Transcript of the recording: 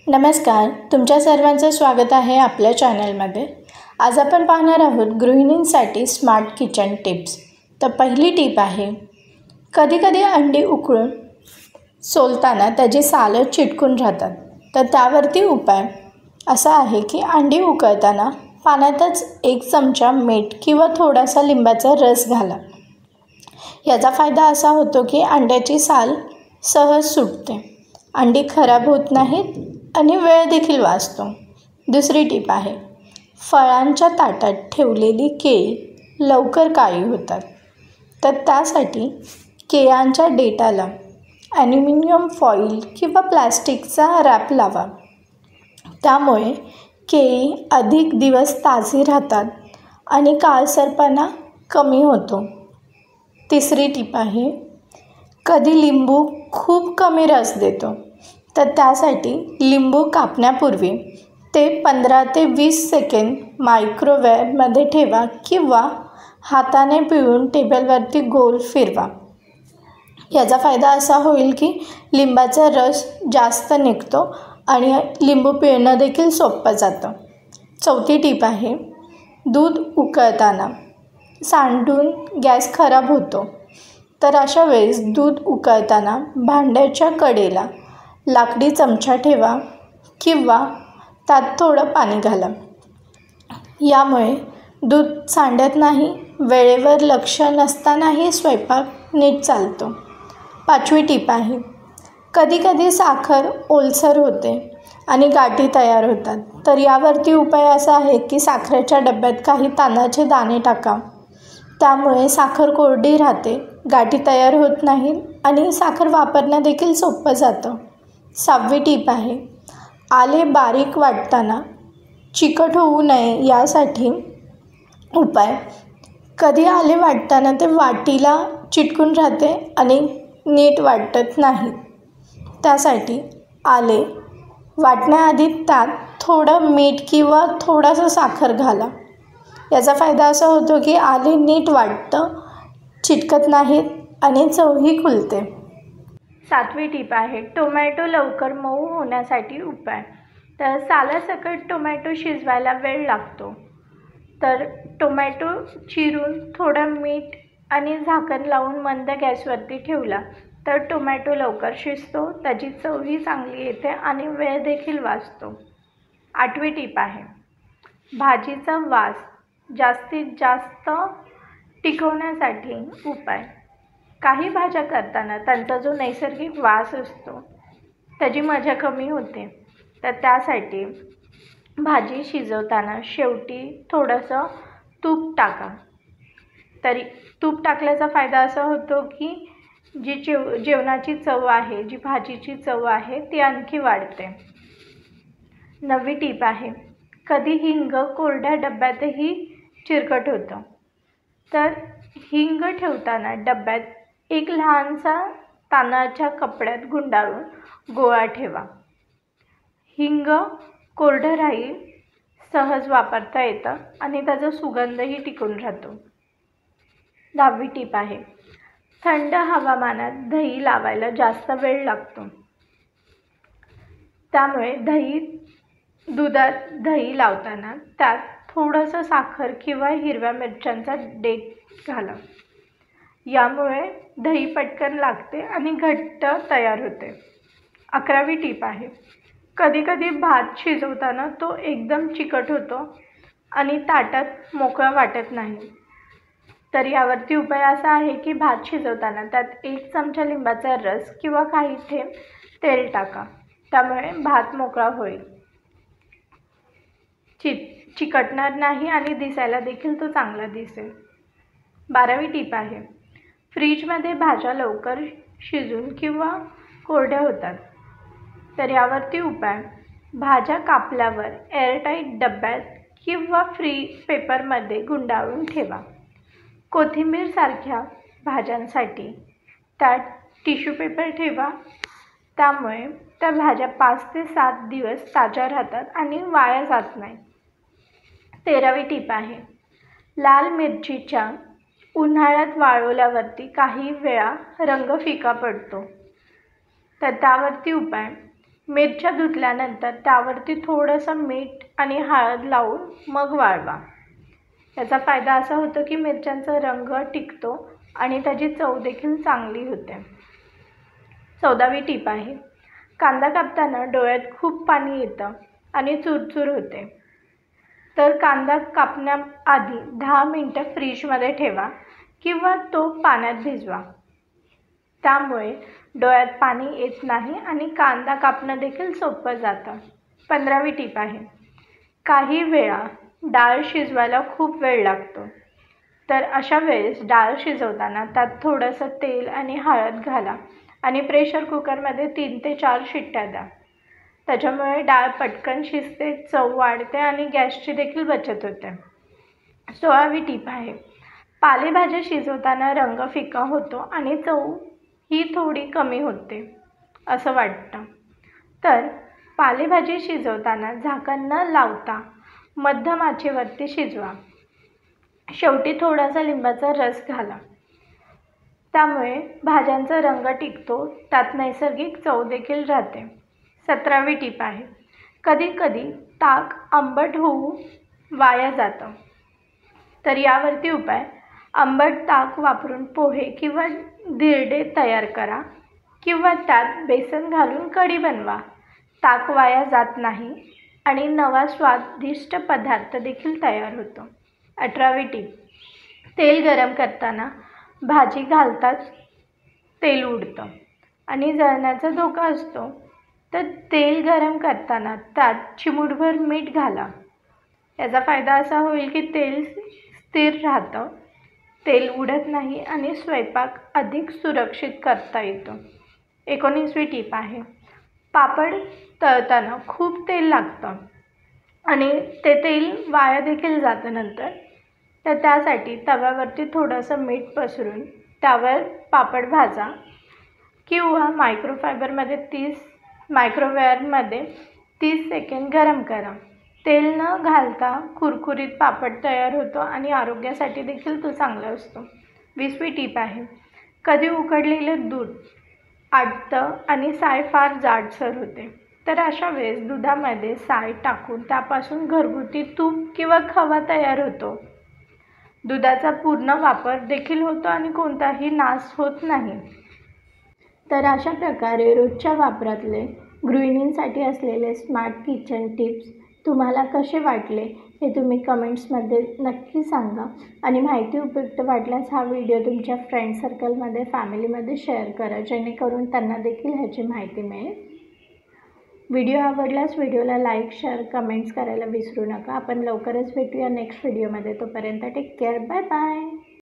नमस्कार, तुमच्या सर्वांचं स्वागत आहे आपल्या चॅनलमध्ये। आज आपण पाहणार आहोत गृहिणींसाठी स्मार्ट किचन टिप्स। तर पहिली टिप आहे, कधीकधी अंडी उकळून सोलताना त्याची सालं चिटकून राहतात। तर त्यावरती उपाय असा आहे की अंडी उकळताना पाण्यातच 1 चमचा मीठ किंवा थोडासा लिंबाचा रस घाला। याचा फायदा असा होतो की अंड्याची साल सहज सुटते, अंडी खराब होत नाहीत आणि वेळ देखील वाचतो। दुसरी टिप आहे, फळांच्या ताटात ठेवलेली केळी लवकर काळी होतात। तर त्यासाठी केळ्यांच्या देठाला ॲल्युमिनियम फॉईल किंवा प्लास्टिकचा रॅप लावा। त्यामुळे केळी अधिक दिवस ताजी राहतात आणि काळसरपणा कमी होतो। तिसरी टिप आहे, कधी लिंबू खूप कमी रस देतो, तर त्यासाठी लिंबू कापण्यापूर्वी ते 15 ते 20 सेकंद मायक्रोवेव्हमध्ये ठेवा किंवा हाताने पिळून टेबलवरती गोल फिरवा। याचा फायदा असा होईल की लिंबाचा रस जास्त निघतो आणि लिंबू पिळणं देखील सोपं जातं। चौथी टिप आहे, दूध उकळताना सांडून गॅस खराब होतो। तर अशा वेळेस दूध उकळताना भांड्याच्या कडेला लाकडी चमचा ठेवा किंवा त्यात थोडं पाणी घाला। यामुळे दूध सांडत नाही, वेळेवर लक्ष नसतानाही स्वयंपाक नीट चालतो। पाचवी टिप आहे, कधीकधी साखर ओलसर होते आणि गाठी तयार होतात। तर यावरती उपाय असा आहे की साखरेच्या डब्यात काही तांदळाचे दाणे टाका। त्यामुळे साखर कोरडी राहते, गाठी तयार होत नाहीत आणि साखर वापरणं देखील सोपं जातं। 6वी टिप आहे, आले बारीक वाटताना चिकट होऊ नये यासाठी उपाय, कधी आले वाटताना ते वाटीला चिटकून राहते आणि नीट वाटत नाही। त्यासाठी आले वाटण्याआधी त्यात थोडं मीठ किंवा थोडासा साखर घाला। याचा फायदा असा होतो की आले नीट वाटतं, चिटकत नाहीत आणि चवही खुलते। 7वी टिप आहे, टोमॅटो लवकर मऊ होण्यासाठी उपाय। तर सालासकट टोमॅटो शिजवायला वेळ लागतो। तर टोमॅटो चिरून थोडं मीठ आणि झाकण लावून मंद गॅसवरती ठेवला तर टोमॅटो लवकर शिजतो, त्याची चवही चांगली येते आणि वेळ देखील वाचतो। 8वी टिप आहे, भाजीचा वास जास्तीत जास्त टिकवण्यासाठी उपाय। काही भाज्या करताना त्यांचा जो नैसर्गिक वास असतो त्याची मजा कमी होते। तर त्यासाठी भाजी शिजवताना शेवटी थोडंसं तूप टाका। तरी तूप टाकल्याचा फायदा असा होतो की जी जेवणाची चव आहे, जी भाजीची चव आहे ती आणखी वाढते। 9वी टिप आहे, कधी हिंग कोरड्या डब्यातही चिरकट होतं। तर हिंग ठेवताना डब्यात एक लहानसा तांदळाच्या कपड्यात गुंडाळून गोळा ठेवा। हिंग कोरडं राहील, सहज वापरता येतं आणि त्याचा सुगंधही टिकून राहतो। 10वी टिप आहे, थंड हवामानात दही लावायला जास्त वेळ लागतो। त्यामुळे दुधात दही लावताना त्यात थोडंसं साखर किंवा हिरव्या मिरच्यांचा देठ घाला। यामुळे दही पटकन लागते आणि घट्ट तयार होते। 11वी टिप आहे, कधीकधी भात शिजवताना तो एकदम चिकट होतो आणि ताटात मोकळा वाटत नाही। तर यावरती उपाय असा आहे की भात शिजवताना त्यात 1 चमचा लिंबाचा रस किंवा काही थेंब तेल टाका। त्यामुळे भात मोकळा होईल, चिकटणार नाही आणि दिसायला देखील तो चांगला दिसेल। 12वी टिप आहे, फ्रीजमध्ये भाज्या लवकर शिजून किंवा कोरड्या होतात। तर यावरती उपाय, भाज्या कापल्यावर एअरटाईट डब्यात किंवा फ्री पेपरमध्ये गुंडाळून ठेवा। कोथिंबीरसारख्या भाज्यांसाठी त्यात टिश्यू पेपर ठेवा। त्यामुळे त्या भाज्या 5 ते 7 दिवस ताज्या राहतात आणि वाया जात नाही। 13वी टिप आहे, लाल मिरचीच्या उन्हाळ्यात वाळवल्यावरती काही वेळा रंग फिका पडतो। तर त्यावरती उपाय, मिरच्या धुतल्यानंतर त्यावरती थोडंसं मीठ आणि हळद लावून मग वाळवा. याचा फायदा असा होतो की मिरच्यांचा रंग टिकतो आणि त्याची चव देखील चांगली होते. 14वी टीप आहे, कांदा कापताना डोळ्यात खूप पाणी येतं आणि चुरचूर होते. तर कांदा कापण्याआधी 10 मिनटं फ्रीजमध्ये ठेवा किंवा तो पाण्यात भिजवा. त्यामुळे डोळ्यात पाणी येत नाही आणि कांदा कापणं देखील सोपं जातं. 15वी टीप आहे, काही वेळा डाळ शिजवायला खूप वेळ लागतो. तर अशा वेळेस डाळ शिजवताना त्यात थोडंसं तेल आणि हळद घाला आणि प्रेशर कुकरमध्ये 3 ते 4 शिट्ट्या द्या. त्याच्यामुळे डाळ पटकन शिजते, चव वाढते आणि गॅसची देखील बचत होते. 16वी टीप आहे, पालेभाज्या शिजवताना रंग फिका होतो आणि चव ही थोडी कमी होते असं वाटतं. तर पालेभाजी शिजवताना झाकण न लावता मध्यम आचेवरती शिजवा. शेवटी थोडासा लिंबाचा रस घाला. त्यामुळे भाज्यांचा रंग टिकतो, त्यात नैसर्गिक चव देखील राहते. 17वी टीप आहे, कधीकधी ताक आंबट होऊ वाया जातं. तर यावरती उपाय, आंबट ताक वापरून पोहे किंवा धिरडे तयार करा किंवा त्यात बेसन घालून कढी बनवा. ताक वाया जात नाही आणि नवा स्वादिष्ट पदार्थ देखील तयार होतो. 18वी टीप, तेल गरम करताना भाजी घालताच तेल उडतं आणि जळण्याचा धोका असतो. तर तेल गरम करताना त्यात चिमूटभर मीठ घाला. याचा फायदा असा होईल की तेल स्थिर राहतं, तेल उडत नाही आणि स्वयंपाक अधिक सुरक्षित करता येतो. 19वी टीप आहे, पापड तळताना खूप तेल लागतं आणि ते तेल वाया देखील जातं नंतर. तर त्यासाठी तव्यावरती थोडंसं मीठ पसरून त्यावर पापड भाजा किंवा मायक्रोवेव्हमध्ये 30 सेकंद गरम करा. तेल न घालता कुरकुरीत पापड तयार होतो आणि आरोग्यासाठी देखील तो चांगला असतो. 20वी टीप आहे, कधी उकडलेलं दूध आटतं आणि साय फार जाडसर होते. तर अशा वेळेस दुधामध्ये साय टाकून त्यापासून घरगुती तूप किंवा खवा तयार होतो. दुधाचा पूर्ण वापर देखील होतो आणि कोणताही नाश होत नाही. तर अशा प्रकारे रोजच्या वापरातले गृहिणींसाठी असलेले स्मार्ट किचन टिप्स तुम्हाला कसे वाटले हे तुम्ही कमेंट्समध्ये नक्की सांगा आणि माहिती उपयुक्त वाटल्यास हा व्हिडिओ तुमच्या फ्रेंड सर्कलमध्ये, फॅमिलीमध्ये शेअर करा, जेणेकरून त्यांना देखील ह्याची माहिती मिळेल. व्हिडिओ आवडल्यास व्हिडिओला लाईक, शेअर, कमेंट्स करायला विसरू नका. आपण लवकरच भेटूया नेक्स्ट व्हिडिओमध्ये. तोपर्यंत टेक केअर. Bye bye.